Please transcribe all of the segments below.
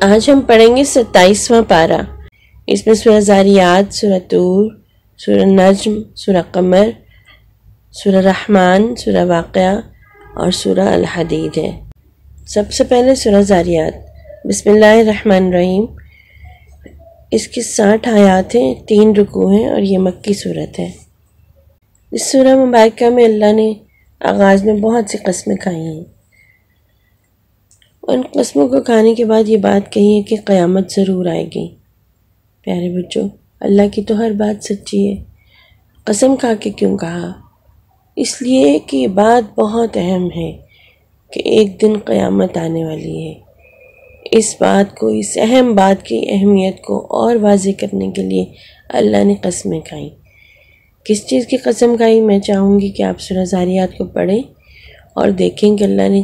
آج ہم پڑھیں گے 27واں پارہ۔ اس میں سورہ زاریات، سورہ طور، سورہ نجم، سورہ قمر، سورہ رحمان، سورہ واقعہ اور سورہ الحدید ہے۔ سب سے پہلے سورہ زاریات۔ بسم اللہ الرحمن الرحیم۔ اس کی 60 آیات ہیں، 3 رکوع ہیں اور یہ مکی صورت ہے۔ اس سورہ مبارکہ میں اللہ نے آغاز میں بہت سی قسمیں کھائی ہیں۔ ان قسموں کو کھانے کے بعد یہ بات کہی ہے کہ قیامت ضرور آئے گی۔ پیارے بچوں، اللہ کی تو ہر بات سچی ہے۔ قسم کھا کے کیوں کہا؟ اس لیے کہ یہ بات بہت اہم ہے کہ ایک دن قیامت آنے والی ہے۔ اس بات کو، اس اہم بات کی اہمیت کو اور واضح کرنے کے لیے اللہ نے قسمیں کھائیں۔ کس چیز کی قسم کھائی؟ میں چاہوں گی کہ آپ سورہ زاریات کو پڑھیں اور دیکھیں کہ اللہ نے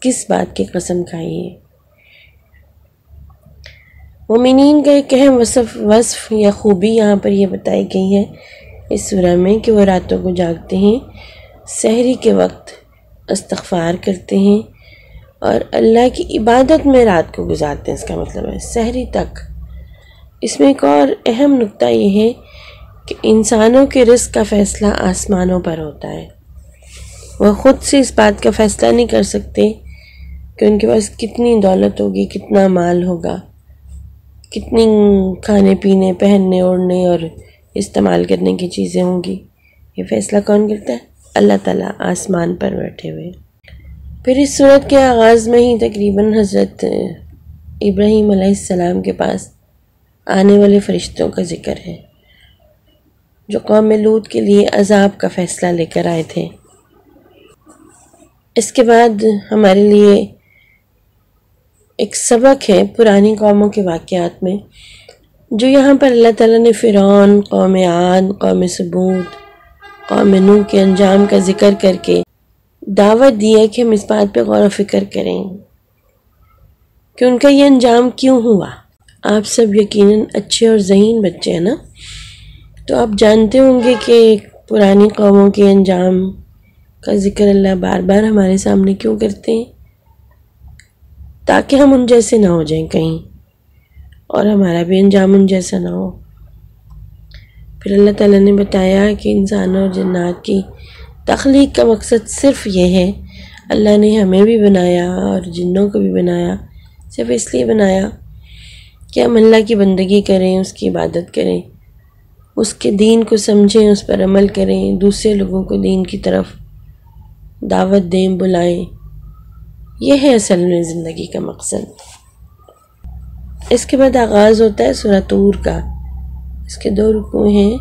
کس بات کی قسم کھائی ہے۔ مومنین کا ایک اہم وصف یا خوبی یہاں پر یہ بتائی گئی ہے اس سورہ میں کہ وہ راتوں کو جاگتے ہیں، سحری کے وقت استغفار کرتے ہیں اور اللہ کی عبادت میں رات کو گزارتے ہیں۔ اس کا مطلب ہے سحری تک۔ اس میں ایک اور اہم نقطہ یہ ہے کہ انسانوں کے رزق کا فیصلہ آسمانوں پر ہوتا ہے۔ وہ خود سے اس بات کا فیصلہ نہیں کر سکتے کہ ان کے پاس کتنی دولت ہوگی، کتنا مال ہوگا، کتنی کھانے پینے، پہننے اوڑھنے اور استعمال کرنے کی چیزیں ہوں گی۔ یہ فیصلہ کون کرتا ہے؟ اللہ تعالیٰ آسمان پر بیٹھے ہوئے۔ پھر اس سورت کے آغاز میں ہی تقریباً حضرت ابراہیم علیہ السلام کے پاس آنے والے فرشتوں کا ذکر ہے جو قوم لوط کے لیے عذاب کا فیصلہ لے کر آئے تھے۔ اس کے بعد ہمارے لیے ایک سبق ہے پرانی قوموں کے واقعات میں، جو یہاں پر اللہ تعالیٰ نے فرعون، قوم عاد، قوم ثمود، قوم نوح کے انجام کا ذکر کر کے دعوت دی ہے کہ ہم اس بات پہ غور و فکر کریں کہ ان کا یہ انجام کیوں ہوا۔ آپ سب یقیناً اچھے اور ذہین بچے ہیں نا، تو آپ جانتے ہوں گے کہ پرانی قوموں کے انجام کا ذکر اللہ بار بار ہمارے سامنے کیوں کرتے ہیں؟ تاکہ ہم ان جیسے نہ ہو جائیں کہیں اور ہمارا بھی انجام ان جیسا نہ ہو۔ پھر اللہ تعالیٰ نے بتایا کہ انسانوں اور جنات کی تخلیق کا مقصد صرف یہ ہے، اللہ نے ہمیں بھی بنایا اور جنوں کو بھی بنایا، صرف اس لیے بنایا کہ ہم اللہ کی بندگی کریں، اس کی عبادت کریں، اس کے دین کو سمجھیں، اس پر عمل کریں، دوسرے لوگوں کو دین کی طرف دعوت دیں، بلائیں۔ یہ ہے اصل میں زندگی کا مقصد۔ اس کے بعد آغاز ہوتا ہے سورہ طور کا۔ اس کے 2 رکوع ہیں،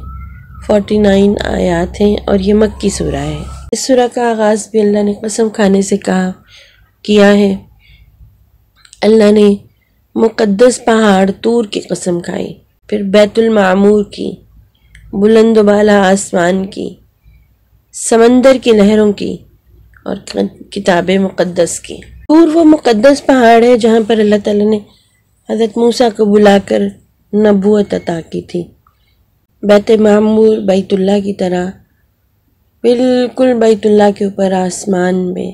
49 آیات ہیں اور یہ مکی سورہ ہے۔ اس سورہ کا آغاز بھی اللہ نے قسم کھانے سے کیا ہے۔ اللہ نے مقدس پہاڑ طور کی قسم کھائی، پھر بیت المعمور کی، بلند و بالا آسمان کی، سمندر کی لہروں کی اور کتاب مقدس کی۔ طور وہ مقدس پہاڑ ہے جہاں پر اللہ تعالیٰ نے حضرت موسیٰ کو بلا کر نبوت عطا کی تھی۔ بیت معمور بیت اللہ کی طرح بالکل بیت اللہ کے اوپر آسمان میں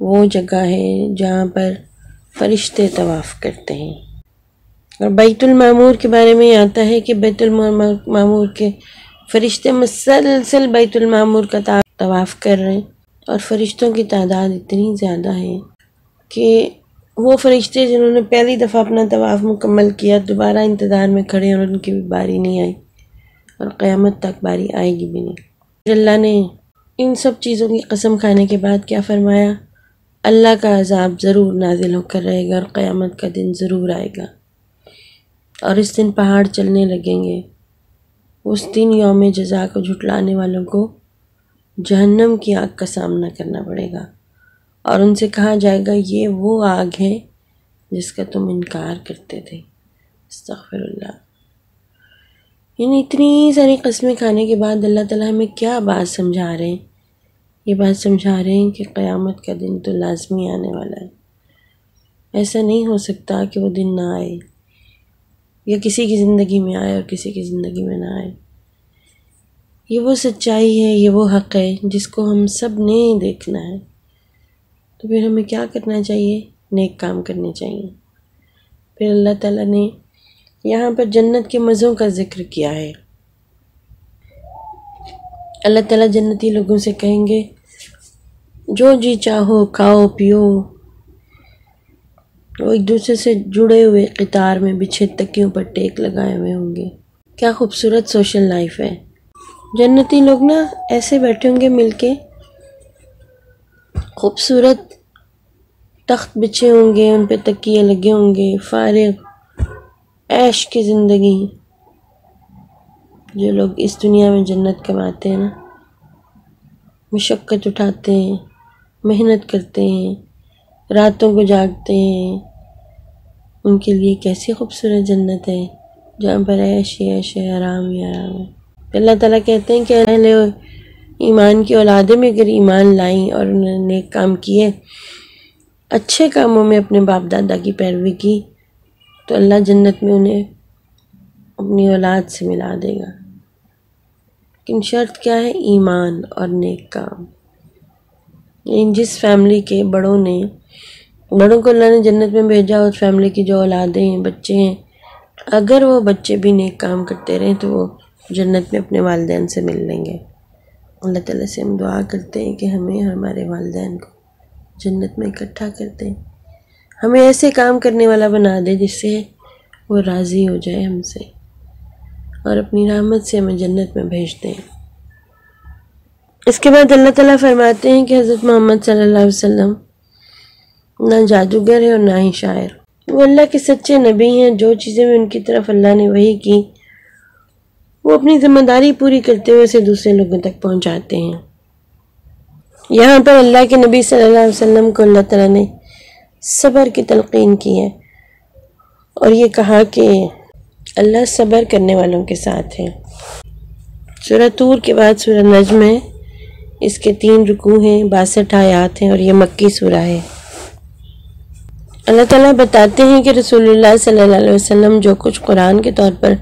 وہ جگہ ہے جہاں پر فرشتے طواف کرتے ہیں۔ اور بیت المعمور کے بارے میں یہ آتا ہے کہ بیت المعمور کے فرشتے مسلسل بیت المعمور کا طواف کر رہے ہیں، اور فرشتوں کی تعداد اتنی زیادہ ہے کہ وہ فرشتے جنہوں نے پہلی دفعہ اپنا طواف مکمل کیا دوبارہ انتظار میں کھڑے اور ان کی بھی باری نہیں آئی اور قیامت تک باری آئے گی بھی نہیں۔ پھر اللہ نے ان سب چیزوں کی قسم کھانے کے بعد کیا فرمایا؟ اللہ کا عذاب ضرور نازل ہو کر رہے گا اور قیامت کا دن ضرور آئے گا، اور اس دن پہاڑ چلنے لگیں گے۔ اس دن یوم جزا کو جھٹلانے والوں کو جہنم کی آگ کا سامنا کرنا پڑے گا، اور ان سے کہا جائے گا یہ وہ آگ ہے جس کا تم انکار کرتے تھے۔ استغفر اللہ۔ یعنی اتنی ساری قسمیں کھانے کے بعد اللہ تعالیٰ ہمیں کیا بات سمجھا رہے ہیں؟ یہ بات سمجھا رہے ہیں کہ قیامت کا دن تو لازمی آنے والا ہے۔ ایسا نہیں ہو سکتا کہ وہ دن نہ آئے، یا کسی کی زندگی میں آئے اور کسی کی زندگی میں نہ آئے۔ یہ وہ سچائی ہے، یہ وہ حق ہے جس کو ہم سب نے دیکھنا ہے۔ تو پھر ہمیں کیا کرنا چاہیے؟ نیک کام کرنے چاہیے۔ پھر اللہ تعالیٰ نے یہاں پر جنت کے مزوں کا ذکر کیا ہے۔ اللہ تعالیٰ جنتی لوگوں سے کہیں گے جو جی چاہو کھاؤ پیو، وہ ایک دوسرے سے جڑے ہوئے قطار میں بچھے تکیوں پر ٹیک لگائے ہوئے ہوں گے۔ کیا خوبصورت سوشل لائف ہے۔ جنتی لوگ نا ایسے بیٹھے ہوں گے مل کے، خوبصورت تخت بچھے ہوں گے، ان پہ تکیے لگے ہوں گے، فارغ عیش کی زندگی۔ جو لوگ اس دنیا میں جنت کماتے ہیں نا، مشقت اٹھاتے ہیں، محنت کرتے ہیں، راتوں کو جاگتے ہیں، ان کے لیے کیسی خوبصورت جنت ہے جہاں پر عیش ہی عیش ہے، آرام ہی آرام ہے۔ اللہ تعالیٰ کہتے ہیں کہ اہل ایمان کی اولادیں میں اگر ایمان لائیں اور انہوں نے نیک کام کیے، اچھے کاموں میں اپنے باپ دادا کی پیروی کی، تو اللہ جنت میں انہیں اپنی اولاد سے ملا دے گا۔ لیکن شرط کیا ہے؟ ایمان اور نیک کام۔ یعنی جس فیملی کے بڑوں کو اللہ نے جنت میں بھیجا، اس فیملی کی جو اولادیں ہیں، بچے ہیں، اگر وہ بچے بھی نیک کام کرتے رہیں تو وہ جنت میں اپنے والدین سے مل لیں گے۔ اللہ تعالیٰ سے ہم دعا کرتے ہیں کہ ہمیں اور ہمارے والدین کو جنت میں اکٹھا کرتے ہیں، ہمیں ایسے کام کرنے والا بنا دے جس سے وہ راضی ہو جائے ہم سے، اور اپنی رحمت سے ہمیں جنت میں بھیج دیں۔ اس کے بعد اللہ تعالیٰ فرماتے ہیں کہ حضرت محمد صلی اللہ علیہ وسلم نہ جادوگر ہے اور نہ ہی شاعر، وہ اللہ کے سچے نبی ہیں۔ جو چیزیں بھی ان کی طرف اللہ نے وحی کی، وہ اپنی ذمہ داری پوری کرتے ہوئے اسے دوسرے لوگوں تک پہنچاتے ہیں۔ یہاں پر اللہ کے نبی صلی اللہ علیہ وسلم کو اللہ تعالیٰ نے صبر کی تلقین کی ہے، اور یہ کہا کہ اللہ صبر کرنے والوں کے ساتھ ہے۔ سورہ طور کے بعد سورہ نجم ہے، اس کے 3 رکوع ہیں، 62 آیات ہیں، اور یہ مکی سورہ ہے۔ اللہ تعالیٰ بتاتے ہیں کہ رسول اللہ صلی اللہ علیہ وسلم جو کچھ قرآن کے طور پر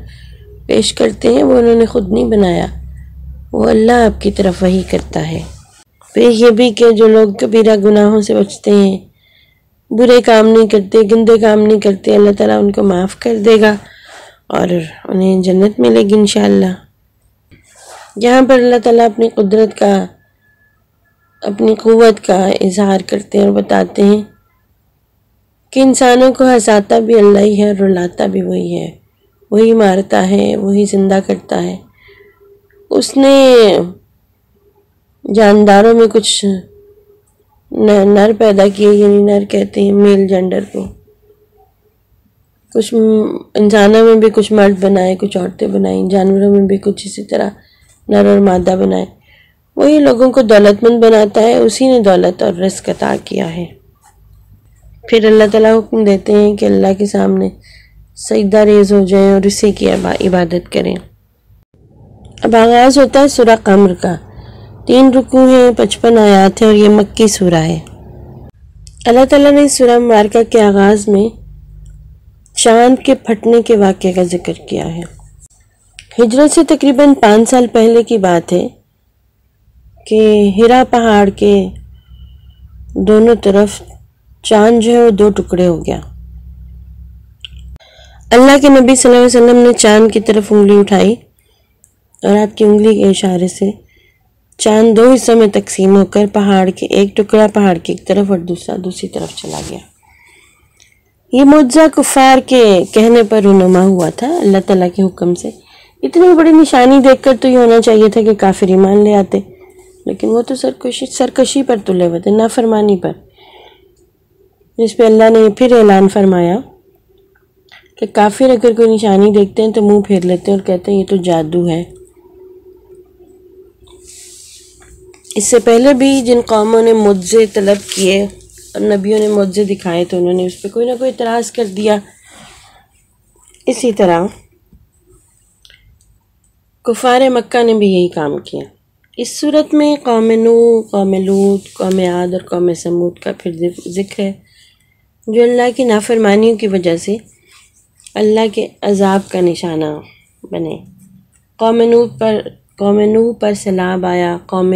پیش کرتے ہیں وہ انہوں نے خود نہیں بنایا، وہ اللہ آپ کی طرف وحی کرتا ہے۔ پھر یہ بھی کہ جو لوگ کبیرہ گناہوں سے بچتے ہیں، برے کام نہیں کرتے، گندے کام نہیں کرتے، اللہ تعالیٰ ان کو معاف کر دے گا اور انہیں جنت ملے گی انشاءاللہ۔ یہاں پر اللہ تعالیٰ اپنی قدرت کا، اپنی قوت کا اظہار کرتے ہیں اور بتاتے ہیں کہ انسانوں کو ہنساتا بھی اللہ ہی ہے اور رلاتا بھی وہی ہے، وہی مارتا ہے، وہی زندہ کرتا ہے۔ اس نے جانداروں میں کچھ نر پیدا کیے، یعنی نر کہتے ہیں میل جینڈر کو، کچھ انسانوں میں بھی کچھ مرد بنائے، کچھ عورتیں بنائیں، جانوروں میں بھی کچھ اسی طرح نر اور مادہ بنائے۔ وہی لوگوں کو دولت مند بناتا ہے، اسی نے دولت اور رزق عطا کیا ہے۔ پھر اللہ تعالیٰ حکم دیتے ہیں کہ اللہ کے سامنے سجدہ ریز ہو جائیں اور اسی کی عبادت کریں۔ اب آغاز ہوتا ہے سورہ قمر کا، 3 رکوع ہیں، 55 آیات ہیں، اور یہ مکی سورہ ہے۔ اللہ تعالیٰ نے سورہ مبارکہ کے آغاز میں چاند کے پھٹنے کے واقعے کا ذکر کیا ہے۔ ہجرت سے تقریباً 5 سال پہلے کی بات ہے کہ ہرا پہاڑ کے دونوں طرف چاند جو ہے وہ 2 ٹکڑے ہو گیا۔ اللہ کے نبی صلی اللہ علیہ وسلم نے چاند کی طرف انگلی اٹھائی اور آپ کی انگلی کے اشارے سے چاند 2 حصوں میں تقسیم ہو کر پہاڑ کے ایک ٹکڑا پہاڑ کی ایک طرف اور دوسرا دوسری طرف چلا گیا۔ یہ معجزہ کفار کے کہنے پر رونما ہوا تھا اللہ تعالیٰ کے حکم سے۔ اتنی بڑی نشانی دیکھ کر تو یہ ہونا چاہیے تھا کہ کافر ایمان لے آتے، لیکن وہ تو سرکشی پر تلے ہوئے تھے، نافرمانی پر، جس پہ اللہ نے پھر اعلان فرمایا کہ کافر اگر کوئی نشانی دیکھتے ہیں تو منہ پھیر لیتے ہیں اور کہتے ہیں یہ تو جادو ہے۔ اس سے پہلے بھی جن قوموں نے معجزے طلب کیے اور نبیوں نے معجزے دکھائے تو انہوں نے اس پہ کوئی نہ کوئی اعتراض کر دیا۔ اسی طرح کفار مکہ نے بھی یہی کام کیا۔ اس صورت میں قوم نوح، قوم لوط، قوم عاد اور قوم سمود کا پھر ذکر ہے، جو اللہ کی نافرمانیوں کی وجہ سے اللہ کے عذاب کا نشانہ بنے۔ قوم نوح پر سیلاب آیا، قوم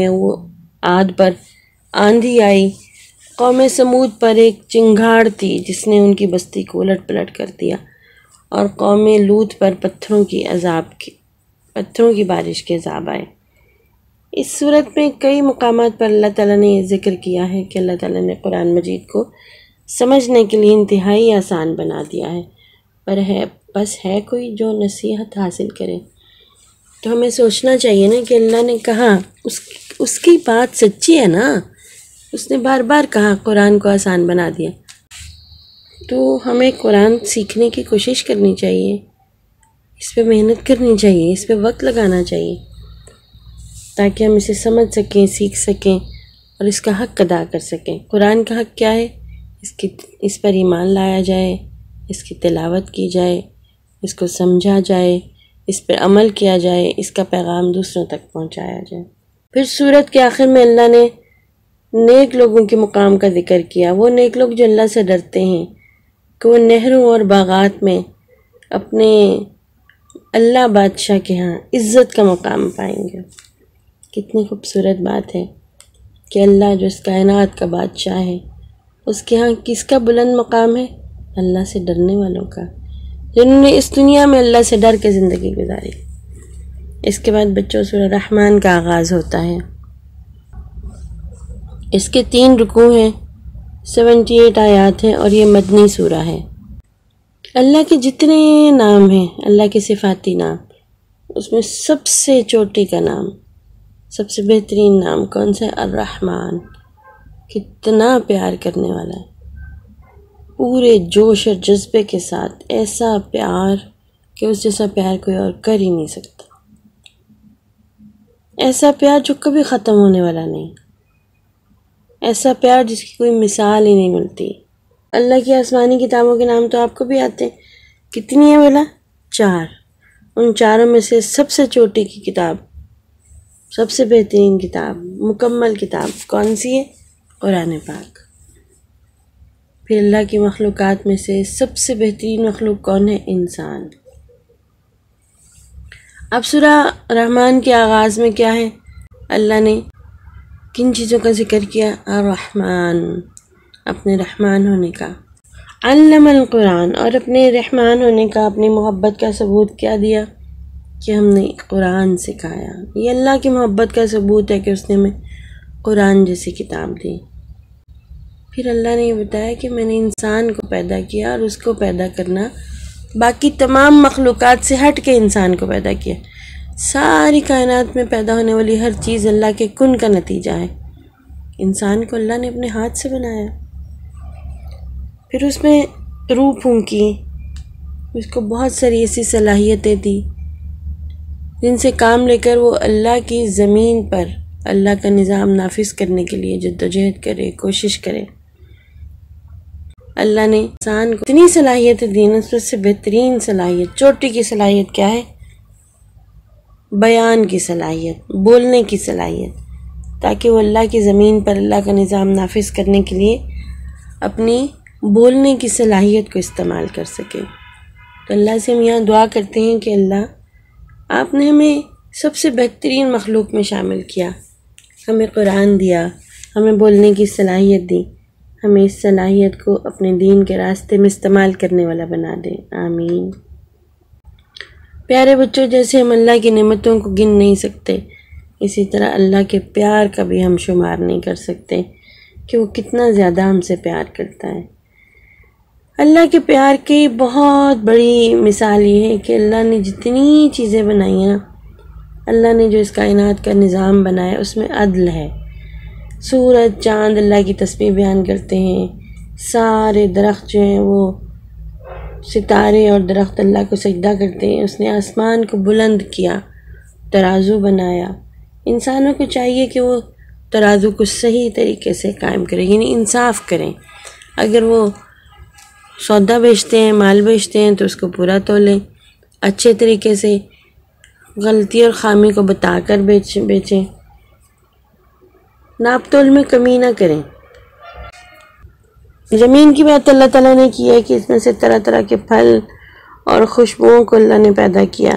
عاد پر آندھی آئی، قوم سمود پر ایک چنگھاڑ تھی جس نے ان کی بستی کو الٹ پلٹ کر دیا، اور قوم لوط پر پتھروں کی بارش کے عذاب آئے۔ اس صورت میں کئی مقامات پر اللہ تعالیٰ نے یہ ذکر کیا ہے کہ اللہ تعالیٰ نے قرآن مجید کو سمجھنے کے لیے انتہائی آسان بنا دیا ہے، بس ہے کوئی جو نصیحت حاصل کرے؟ تو ہمیں سوچنا چاہیے نا کہ اللہ نے کہا، اس کی بات سچی ہے نا، اس نے بار بار کہا قرآن کو آسان بنا دیا، تو ہمیں قرآن سیکھنے کی کوشش کرنی چاہیے، اس پہ محنت کرنی چاہیے، اس پہ وقت لگانا چاہیے تاکہ ہم اسے سمجھ سکیں، سیکھ سکیں اور اس کا حق ادا کر سکیں۔ قرآن کا حق کیا ہے؟ اس پر ایمان لایا جائے، اس کی تلاوت کی جائے، اس کو سمجھا جائے، اس پر عمل کیا جائے، اس کا پیغام دوسروں تک پہنچایا جائے۔ پھر سورت کے آخر میں اللہ نے نیک لوگوں کے مقام کا ذکر کیا، وہ نیک لوگ جو اللہ سے ڈرتے ہیں کہ وہ نہروں اور باغات میں اپنے اللہ بادشاہ کے ہاں عزت کا مقام پائیں گے۔ کتنی خوبصورت بات ہے کہ اللہ جو اس کائنات کا بادشاہ ہے، اس کے ہاں کس کا بلند مقام ہے؟ اللہ سے ڈرنے والوں کا، جنہوں نے اس دنیا میں اللہ سے ڈر کے زندگی گزاری۔ اس کے بعد بچوں سورہ رحمان کا آغاز ہوتا ہے۔ اس کے 3 رکوع ہیں، 78 آیات ہیں، اور یہ مدنی سورہ ہے۔ اللہ کے جتنے نام ہیں، اللہ کے صفاتی نام، اس میں سب سے چوٹی کا نام، سب سے بہترین نام کون سا ہے؟ الرحمن۔ کتنا پیار کرنے والا ہے، پورے جوش اور جذبے کے ساتھ، ایسا پیار کہ اس جیسا پیار کوئی اور کر ہی نہیں سکتا، ایسا پیار جو کبھی ختم ہونے والا نہیں، ایسا پیار جس کی کوئی مثال ہی نہیں ملتی۔ اللہ کی آسمانی کتابوں کے نام تو آپ کو بھی آتے ہیں، کتنی ہیں بولا؟ 4۔ ان 4 میں سے سب سے چھوٹی کی کتاب، سب سے بہترین کتاب، مکمل کتاب کون سی ہے؟ قرآن پاک۔ پھر اللہ کی مخلوقات میں سے سب سے بہترین مخلوق کون ہے؟ انسان۔ اب سورہ رحمان کے آغاز میں کیا ہے؟ اللہ نے کن چیزوں کا ذکر کیا؟ الرحمن، اپنے رحمان ہونے کا، علم القرآن، اور اپنے رحمان ہونے کا، اپنی محبت کا ثبوت کیا دیا؟ کہ ہم نے قرآن سکھایا۔ یہ اللہ کی محبت کا ثبوت ہے کہ اس نے ہمیں قرآن جیسی کتاب دی۔ پھر اللہ نے یہ بتایا کہ میں نے انسان کو پیدا کیا، اور اس کو پیدا کرنا باقی تمام مخلوقات سے ہٹ کے انسان کو پیدا کیا۔ ساری کائنات میں پیدا ہونے والی ہر چیز اللہ کے کن کا نتیجہ ہے، انسان کو اللہ نے اپنے ہاتھ سے بنایا، پھر اس میں روح پھونکی، اس کو بہت ساری ایسی صلاحیتیں دی جن سے کام لے کر وہ اللہ کی زمین پر اللہ کا نظام نافذ کرنے کے لیے جدوجہد کرے، کوشش کرے۔ اللہ نے انسان کو اتنی صلاحیتیں دی، اس میں سے بہترین صلاحیت، چوٹی کی صلاحیت کیا ہے؟ بیان کی صلاحیت، بولنے کی صلاحیت، تاکہ وہ اللہ کی زمین پر اللہ کا نظام نافذ کرنے کے لیے اپنی بولنے کی صلاحیت کو استعمال کر سکے۔ تو اللہ سے ہم یہاں دعا کرتے ہیں کہ اللہ، آپ نے ہمیں سب سے بہترین مخلوق میں شامل کیا، ہمیں قرآن دیا، ہمیں بولنے کی صلاحیت دی، ہمیں اس صلاحیت کو اپنے دین کے راستے میں استعمال کرنے والا بنا دیں، آمین۔ پیارے بچوں، جیسے ہم اللہ کی نعمتوں کو گن نہیں سکتے، اسی طرح اللہ کے پیار کا بھی ہم شمار نہیں کر سکتے کہ وہ کتنا زیادہ ہم سے پیار کرتا ہے۔ اللہ کے پیار کی بہت بڑی مثال یہ ہے کہ اللہ نے جتنی چیزیں بنائی ہیں، اللہ نے جو اس کائنات کا نظام بنایا اس میں عدل ہے۔ سورج، چاند اللہ کی تسبیح بیان کرتے ہیں، سارے درخت جو ہیں وہ ستارے اور درخت اللہ کو سجدہ کرتے ہیں۔ اس نے آسمان کو بلند کیا، ترازو بنایا۔ انسانوں کو چاہیے کہ وہ ترازو کو صحیح طریقے سے قائم کریں، یعنی انصاف کریں۔ اگر وہ سودا بیچتے ہیں، مال بیچتے ہیں تو اس کو پورا تولیں، اچھے طریقے سے، غلطی اور خامی کو بتا کر بیچیں، ناپ تول میں کمی نہ کریں۔ زمین کی بات اللہ تعالیٰ نے کی ہے کہ اس میں سے طرح طرح کے پھل اور خوشبوؤں کو اللہ نے پیدا کیا،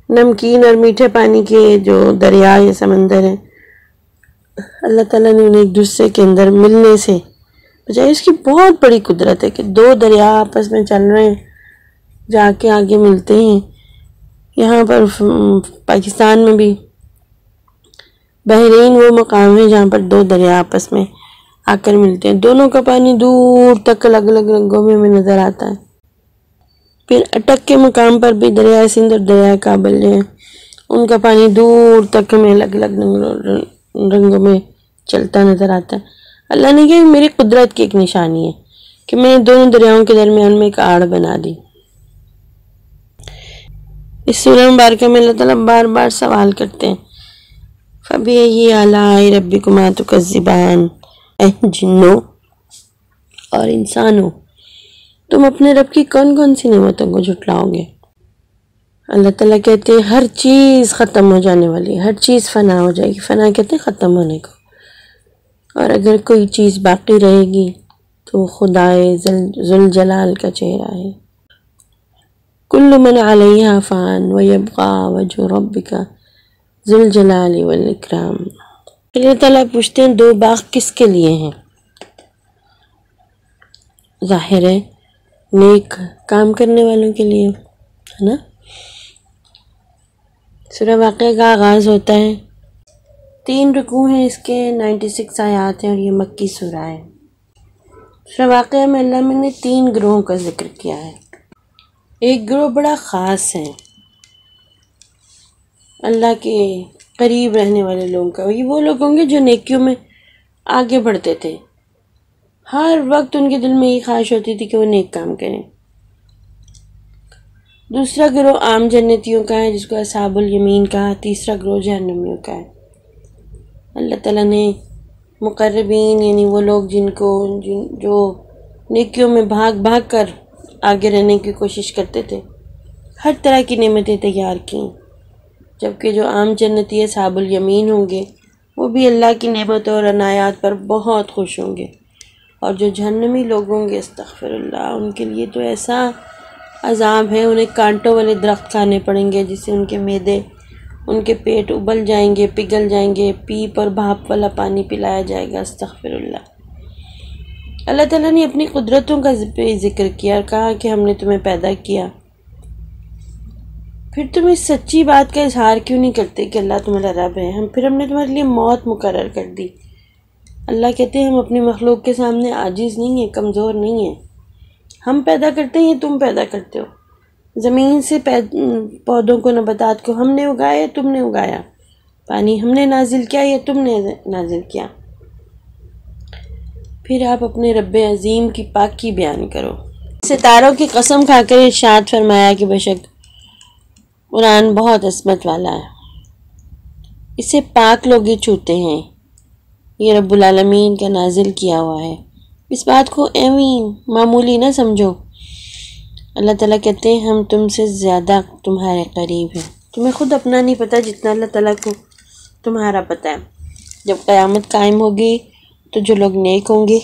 نمکین اور میٹھے پانی کے جو دریا یا سمندر ہیں، اللہ تعالیٰ نے انہیں ایک دوسرے کے اندر ملنے سے بجائے، اس کی بہت بڑی قدرت ہے کہ دو دریا آپس میں چل رہے ہیں، جا کے آگے ملتے ہیں۔ یہاں پر پاکستان میں بھی بحرین وہ مقام ہے جہاں پر دو دریا آپس میں آ کر ملتے ہیں، دونوں کا پانی دور تک الگ الگ رنگوں میں ہمیں نظر آتا ہے۔ پھر اٹک کے مقام پر بھی دریائے سندھ اور دریائے کابل جو ہیں ان کا پانی دور تک ہمیں الگ الگ رنگوں میں چلتا نظر آتا ہے۔ اللہ نے کہا میری قدرت کی ایک نشانی ہے کہ میں نے دونوں دریاؤں کے درمیان میں ایک آڑ بنا دی۔ اس سورہ مبارکہ میں اللہ تعالیٰ بار بار سوال کرتے ہیں، فَبِأَيِّ آلَاءِ رَبِّكُمَا تُكَذِّبَانِ، اے جنوں اور انسانوں، تم اپنے رب کی کون کون سی نعمتوں کو جھٹلاؤ گے؟ اللہ تعالیٰ کہتے ہیں ہر چیز ختم ہو جانے والی ہے، ہر چیز فنا ہو جائے گی۔ فنا کہتے ہیں ختم ہونے کو، اور اگر کوئی چیز باقی رہے گی تو خدائے ذوالجلال کا چہرہ ہے۔ کل من علیہا فان ویبقا وجہ ربک ذو الجلال والاکرام۔ اللہ تعالیٰ پوچھتے ہیں دو باغ کس کے لیے ہیں؟ ظاہر ہے نیک کام کرنے والوں کے لیے ہے نا۔ سورہ واقعہ کا آغاز ہوتا ہے، 3 رکوع ہیں اس کے، 96 آیات ہیں اور یہ مکی سورہ ہے۔ سورہ واقعہ میں اللہ نے 3 گروہوں کا ذکر کیا ہے۔ ایک گروہ بڑا خاص ہے اللہ کے قریب رہنے والے لوگوں کا، یہ وہ لوگ ہوں گے جو نیکیوں میں آگے بڑھتے تھے، ہر وقت ان کے دل میں یہ خواہش ہوتی تھی کہ وہ نیک کام کریں۔ دوسرا گروہ عام جنتیوں کا ہے جس کو اصحاب الیمین کہا، تیسرا گروہ جہنمیوں کا ہے۔ اللہ تعالیٰ نے مقربین یعنی وہ لوگ جو نیکیوں میں بھاگ بھاگ کر آگے رہنے کی کوشش کرتے تھے، ہر طرح کی نعمتیں تیار کیں، جبکہ جو عام جنتی اصحاب الیمین ہوں گے وہ بھی اللہ کی نعمتوں اور عنایات پر بہت خوش ہوں گے، اور جو جہنمی لوگ ہوں گے استغفر اللہ، ان کے لیے تو ایسا عذاب ہے، انہیں کانٹوں والے درخت کھانے پڑیں گے جس سے ان کے معدے، ان کے پیٹ ابل جائیں گے، پگھل جائیں گے، پیپ اور بھاپ والا پانی پلایا جائے گا، استغفر اللہ۔ اللہ تعالیٰ نے اپنی قدرتوں کا ذکر کیا اور کہا کہ ہم نے تمہیں پیدا کیا، پھر تم اس سچی بات کا اظہار کیوں نہیں کرتے کہ اللہ تمہارا رب ہے؟ پھر ہم نے تمہارے لیے موت مقرر کر دی۔ اللہ کہتے ہیں ہم اپنی مخلوق کے سامنے عاجز نہیں ہیں، کمزور نہیں ہیں، ہم پیدا کرتے ہیں، تم پیدا کرتے ہو۔ زمین سے پودوں کو، نباتات کو ہم نے اگایا یا تم نے اگایا؟ پانی ہم نے نازل کیا یا تم نے نازل کیا؟ پھر آپ اپنے رب عظیم کی پاکی بیان کرو۔ ستاروں کی قسم کھا کر ارشاد فرمایا کہ بے شک قرآن بہت عظمت والا ہے، اسے پاک لوگ ہی چھوتے ہیں، یہ رب العالمین کا نازل کیا ہوا ہے، اس بات کو ایویں معمولی نہ سمجھو۔ اللہ تعالیٰ کہتے ہیں ہم تم سے زیادہ تمہارے قریب ہیں، تمہیں خود اپنا نہیں پتہ جتنا اللہ تعالیٰ کو تمہارا پتہ ہے۔ جب قیامت قائم ہوگی تو جو لوگ نیک ہوں گے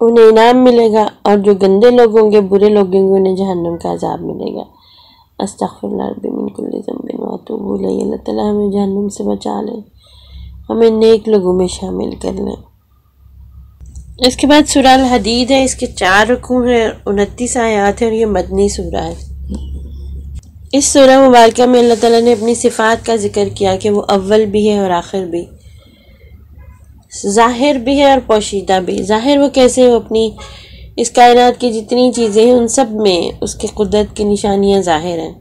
انہیں انعام ملے گا، اور جو گندے لوگ ہوں گے، برے لوگ ہوں گے، انہیں جہنم کا عذاب ملے گا۔ استغفر اللہ ربی من کل ذنب واتوب الیہ۔ اللہ تعالیٰ ہمیں جہنم سے بچا لے، ہمیں نیک لوگوں میں شامل کر لیں۔ اس کے بعد سورہ الحدید ہے، اس کے 4 رکوع ہیں، 29 آیات ہیں اور یہ مدنی سورہ ہے۔ اس سورہ مبارکہ میں اللہ تعالیٰ نے اپنی صفات کا ذکر کیا کہ وہ اول بھی ہے اور آخر بھی، ظاہر بھی ہے اور پوشیدہ بھی۔ ظاہر وہ کیسے؟ وہ اپنی اس کائنات کی جتنی چیزیں ہیں ان سب میں اس کی قدرت کی نشانیاں ظاہر ہیں،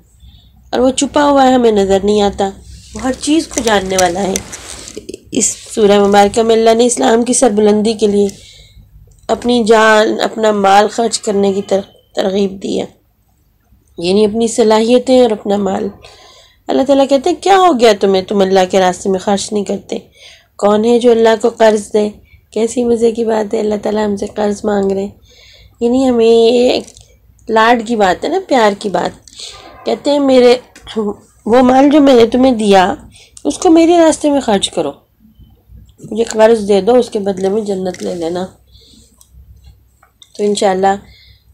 اور وہ چھپا ہوا ہے، ہمیں نظر نہیں آتا، وہ ہر چیز کو جاننے والا ہے۔ اس سورہ مبارکہ میں اللہ نے اسلام کی سربلندی کے لیے اپنی جان، اپنا مال خرچ کرنے کی ترغیب دی ہے، یعنی اپنی صلاحیتیں اور اپنا مال۔ اللہ تعالیٰ کہتے ہیں کیا ہو گیا تمہیں، تم اللہ کے راستے میں خرچ نہیں کرتے؟ کون ہے جو اللہ کو قرض دے؟ کیسی مزے کی بات ہے، اللہ تعالیٰ ہم سے قرض مانگ رہے ہیں، یعنی ہمیں ایک لاڈ کی بات ہے نا، پیار کی بات۔ کہتے ہیں وہ مال جو میں نے تمہیں دیا اس کو میرے راستے میں خرچ کرو، مجھے قرض دے دو، اس کے بدلے میں جنت لے لینا۔ تو انشاءاللہ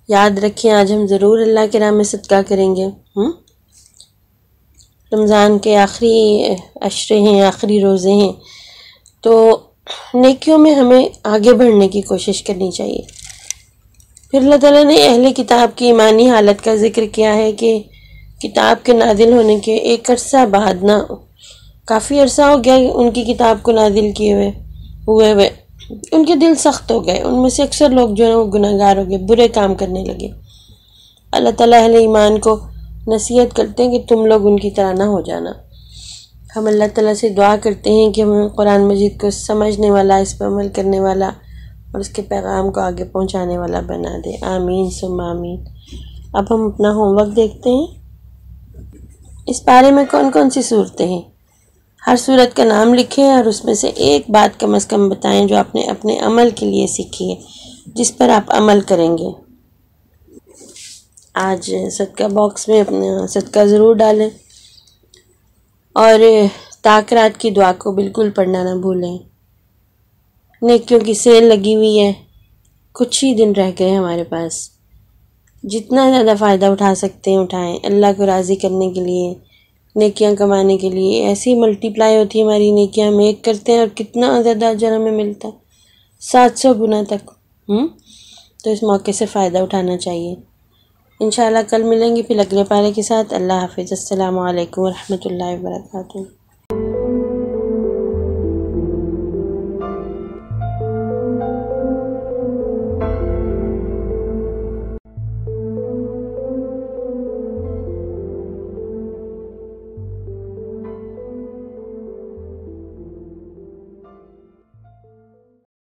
یاد رکھیں آج ہم ضرور اللہ کے راہ میں صدقہ کریں گے۔ رمضان کے آخری عشرے ہیں، آخری روزے ہیں، تو نیکیوں میں ہمیں آگے بڑھنے کی کوشش کرنی چاہیے۔ پھر اللہ تعالیٰ نے اہل کتاب کی ایمانی حالت کا ذکر کیا ہے کہ کتاب کے نازل ہونے کے ایک عرصہ بعد نہ، کافی عرصہ ہو گیا ان کی کتاب کو نازل کیے ہوئے ان کے دل سخت ہو گئے، ان میں سے اکثر لوگ جو ہیں وہ گناہگار ہو گئے، برے کام کرنے لگے۔ اللہ تعالیٰ اہل ایمان کو نصیحت کرتے ہیں کہ تم لوگ ان کی طرح نہ ہو جانا۔ ہم اللہ تعالیٰ سے دعا کرتے ہیں کہ ہمیں قرآن مجید کو سمجھنے والا، اس پر عمل کرنے والا اور اس کے پیغام کو آگے پہنچانے والا بنا دے، آمین ثم آمین۔ اب ہم اپنا ہوم ورک دیکھتے ہیں۔ اس پارے میں کون کون سی صورتیں ہیں؟ ہر صورت کا نام لکھیں اور اس میں سے ایک بات کم از کم بتائیں جو آپ نے اپنے عمل کے لیے سیکھی ہے، جس پر آپ عمل کریں گے۔ آج صدقہ باکس میں اپنا صدقہ ضرور ڈالیں اور تاکرات کی دعا کو بالکل پڑھنا نہ بھولیں۔ نیکیوں کی سیل لگی ہوئی ہے، کچھ ہی دن رہ گئے ہمارے پاس، جتنا زیادہ فائدہ اٹھا سکتے ہیں اٹھائیں، اللہ کو راضی کرنے کے لیے، نیکیاں کمانے کے لیے۔ ایسی ملٹی پلائی ہوتی ہے ہماری نیکیاں، ہم ایک کرتے ہیں اور کتنا زیادہ اجر ہمیں ملتا ہے، 700 گنا تک۔ تو اس موقع سے فائدہ اٹھانا چاہیے۔ انشاءاللہ کل ملیں گے پھر اگلے پارے کے ساتھ۔ اللہ حافظ، السلام علیکم ورحمۃ اللہ وبرکاتہ۔